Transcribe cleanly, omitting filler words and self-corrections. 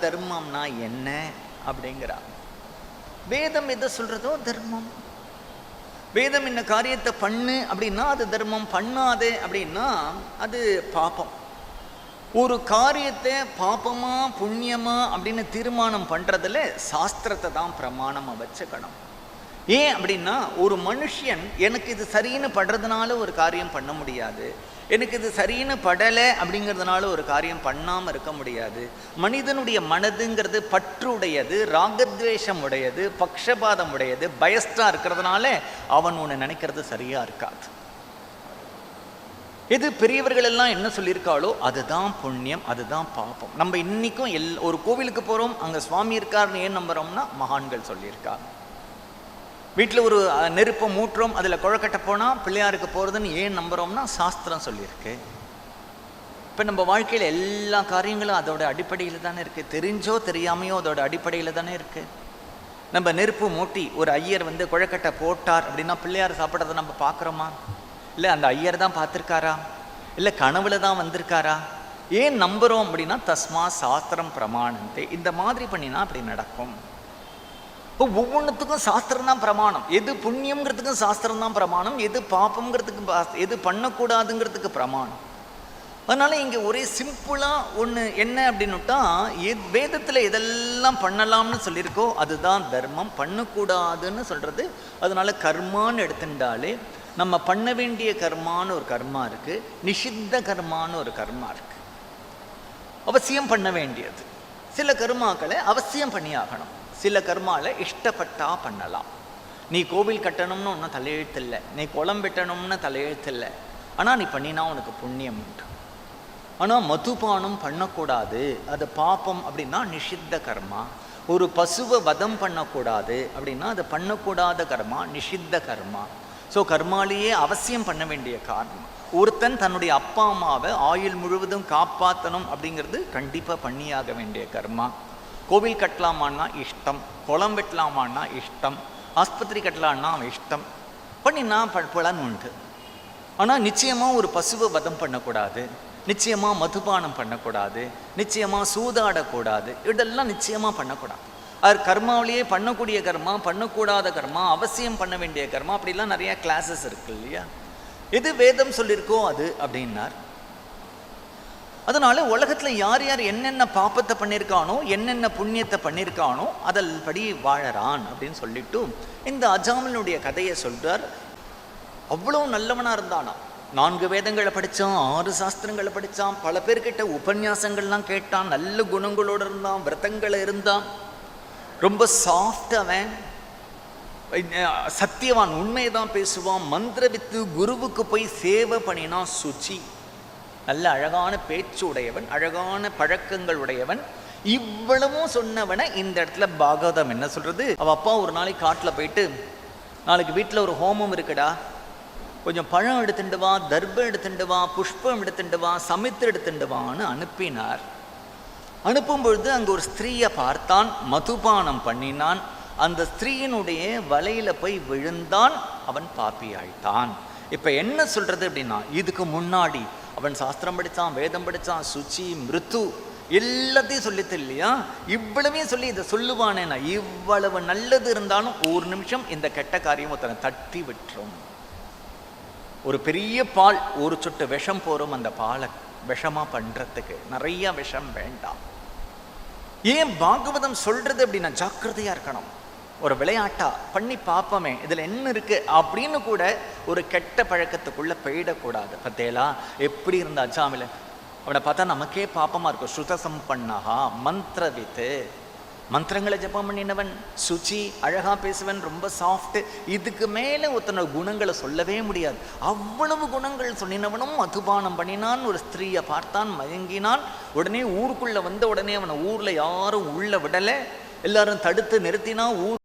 தர்மம்னா என்ன அப்படிங்கிறாங்க. வேதம் எதை சொல்றதோ தர்மம். வேதம் இந்த காரியத்தை பண்ணு அப்படின்னா அது தர்மம், பண்ணாதே அப்படின்னா அது பாபம். ஒரு காரியத்தை பாபமா புண்ணியமா அப்படின்னு தீர்மானம் பண்றதுல சாஸ்திரத்தை தான் பிரமாணமா வச்சுக்கணும். ஏன் அப்படின்னா ஒரு மனுஷன் எனக்கு இது சரின்னு படுறதுனால ஒரு காரியம் பண்ண முடியாது, எனக்கு இது சரின்னு படலை அப்படிங்கிறதுனால ஒரு காரியம் பண்ணாமல் இருக்க முடியாது. மனிதனுடைய மனதுங்கிறது பற்றுடையது, ராகத்வேஷம் உடையது, பக்ஷபாதம் உடையது, பயஸ்டா இருக்கிறதுனால அவன் ஒன்று நினைக்கிறது சரியா இருக்காது. எது பெரியவர்கள் எல்லாம் என்ன சொல்லியிருக்காளோ அதுதான் புண்ணியம், அதுதான் பாபம். நம்ம இன்னைக்கும் ஒரு கோவிலுக்கு போகிறோம், அங்கே சுவாமி இருக்காருன்னு ஏன் நம்புறோம்னா மகான்கள் சொல்லியிருக்காங்க. வீட்டில் ஒரு நெருப்பை மூட்டுறோம், அதில் குழக்கட்டை போனால் பிள்ளையாருக்கு போகிறதுன்னு ஏன் நம்புகிறோம்னா சாஸ்திரம் சொல்லியிருக்கு. இப்போ நம்ம வாழ்க்கையில் எல்லா காரியங்களும் அதோட அடிப்படையில் தானே இருக்குது. தெரிஞ்சோ தெரியாமையோ அதோட அடிப்படையில் தானே இருக்குது. நம்ம நெருப்பு மூட்டி ஒரு ஐயர் குழக்கட்டை போட்டார் அப்படின்னா பிள்ளையார் சாப்பிட்றதை நம்ம பார்க்குறோமா? இல்லை அந்த ஐயர் தான் பார்த்துருக்காரா? இல்லை கனவுல தான் வந்திருக்காரா? ஏன் நம்புகிறோம் அப்படின்னா தஸ்மா சாஸ்திரம் பிரமாணந்தே. இந்த மாதிரி பண்ணினா அப்படி நடக்கும். இப்போ ஒவ்வொன்றுத்துக்கும் சாஸ்திரம் தான் பிரமாணம். எது புண்ணியங்கிறதுக்கும் சாஸ்திரம் தான் பிரமாணம், எது பாப்பங்கிறதுக்கு, எது பண்ணக்கூடாதுங்கிறதுக்கு பிரமாணம். அதனால இங்கே ஒரே சிம்பிளாக ஒன்று என்ன அப்படின்னுட்டா, வேதத்தில் எதெல்லாம் பண்ணலாம்னு சொல்லியிருக்கோ அதுதான் தர்மம், பண்ணக்கூடாதுன்னு சொல்கிறது. அதனால கர்மான்னு எடுத்துட்டாலே நம்ம பண்ண வேண்டிய கர்மான்னு ஒரு கர்மா இருக்குது, நிஷித்த கர்மான்னு ஒரு கர்மா இருக்குது. அவசியம் பண்ண வேண்டியது சில கர்மாக்களை அவசியம் பண்ணியாகணும், சில கர்மால இஷ்டப்பட்டா பண்ணலாம். நீ கோவில் கட்டணும்னு ஒன்றும் தலையெழுத்தில்லை, நீ குளம் வெட்டணும்னு தலையெழுத்தில்லை, ஆனால் நீ பண்ணினா உனக்கு புண்ணியம் உண்டு. ஆனால் மதுபானம் பண்ணக்கூடாது, அது பாப்பம் அப்படின்னா நிஷித்த கர்மா. ஒரு பசுவை வதம் பண்ணக்கூடாது அப்படின்னா அது பண்ணக்கூடாத கர்மா, நிஷித்த கர்மா. ஸோ கர்மாலேயே அவசியம் பண்ண வேண்டிய காரணம். ஒருத்தன் தன்னுடைய அப்பா அம்மாவை ஆயுள் முழுவதும் காப்பாற்றணும் அப்படிங்கிறது கண்டிப்பாக பண்ணியாக வேண்டிய கர்மா. கோவில் கட்டலாமான்னா இஷ்டம், குளம் வெட்டலாமான்னா இஷ்டம், ஆஸ்பத்திரி கட்டலான்னா இஷ்டம், பண்ணினா பலன் உண்டு. ஆனால் நிச்சயமாக ஒரு பசுவை வதம் பண்ணக்கூடாது, நிச்சயமாக மதுபானம் பண்ணக்கூடாது, நிச்சயமாக சூதாடக்கூடாது, இதெல்லாம் நிச்சயமாக பண்ணக்கூடாது. அது கர்மாவிலேயே பண்ணக்கூடிய கர்மா, பண்ணக்கூடாத கர்மா, அவசியம் பண்ண வேண்டிய கர்மா, அப்படிலாம் நிறையா கிளாஸஸ் இருக்கு இல்லையா. எது வேதம் சொல்லியிருக்கோ அது அப்படின்னார். அதனால உலகத்தில் யார் யார் என்னென்ன பாப்பத்தை பண்ணியிருக்கானோ, என்னென்ன புண்ணியத்தை பண்ணியிருக்கானோ அதில் படி வாழறான் அப்படின்னு சொல்லிட்டு இந்த அஜாமிலனுடைய கதையை சொல்றார். அவ்வளோ நல்லவனாக இருந்தானா, 4 வேதங்களை படித்தான், 6 சாஸ்திரங்களை படித்தான், பல பேர்கிட்ட உபன்யாசங்கள்லாம் கேட்டான், நல்ல குணங்களோடு இருந்தான், விரதங்களை இருந்தான், ரொம்ப சாஃப்ட், அவன் சத்தியவான், உண்மையை தான் பேசுவான், மந்திரவித்து குருவுக்கு போய் சேவை பண்ணினா சுச்சி, நல்ல அழகான பேச்சு உடையவன், அழகான பழக்கங்கள் உடையவன். இவ்வளவும் சொன்னவனை இந்த இடத்துல பாகவதம் என்ன சொல்றது, அவ அப்பா ஒரு நாளைக்கு காட்டில் போயிட்டு, நாளைக்கு வீட்டில் ஒரு ஹோமம் இருக்குடா, கொஞ்சம் பழம் எடுத்துட்டு வா, தர்பம் எடுத்துட்டு வா, புஷ்பம் எடுத்துட்டு வா, சமித்து எடுத்துட்டு வான்னு அனுப்பினார். அனுப்பும் பொழுது அங்கே ஒரு ஸ்திரீயை பார்த்தான், மதுபானம் பண்ணினான், அந்த ஸ்திரீயினுடைய வலையில போய் விழுந்தான், அவன் பாப்பி ஆயிட்டான். இப்போ என்ன சொல்றது அப்படின்னா, இதுக்கு முன்னாடி அவன் சாஸ்திரம் படித்தான், வேதம் படித்தான், சுச்சி மிருத்து எல்லாத்தையும் சொல்லித்து இல்லையா, இவ்வளவையும் சொல்லி இதை சொல்லுவானேனா, இவ்வளவு நல்லது இருந்தாலும் ஒரு நிமிஷம் இந்த கெட்ட காரியம் ஒருத்தனை தட்டி விட்டுரும். ஒரு பெரிய பால், ஒரு சொட்டு விஷம் போகிறோம், அந்த பாலை விஷமா பண்றதுக்கு நிறைய விஷம் வேண்டாம். ஏன் பாகவதம் சொல்றது அப்படின்னா ஜாக்கிரதையா இருக்கணும். ஒரு விளையாட்டா பண்ணி பார்ப்போமே இதில் என்ன இருக்கு அப்படின்னு கூட ஒரு கெட்ட பழக்கத்துக்குள்ள போயிடக்கூடாது. பத்தேலா எப்படி இருந்த அஜாமில, அவனை பார்த்தா நமக்கே பாப்பமா இருக்கும். ஸ்ருதசம்பன்னஹா மந்திரவித்து, மந்திரங்களை ஜபம் பண்ணினவன், சுச்சி, அழகா பேசுவன், ரொம்ப சாஃப்ட். இதுக்கு மேலே ஒருத்தனோட குணங்களை சொல்லவே முடியாது. அவ்வளவு குணங்கள் சொன்னினவனும் மதுபானம் பண்ணினான், ஒரு ஸ்திரீயை பார்த்தான், மயங்கினான். உடனே ஊருக்குள்ள வந்த உடனே அவனை ஊர்ல யாரும் உள்ள விடலை, எல்லாரும் தடுத்து நிறுத்தினா. ஊர்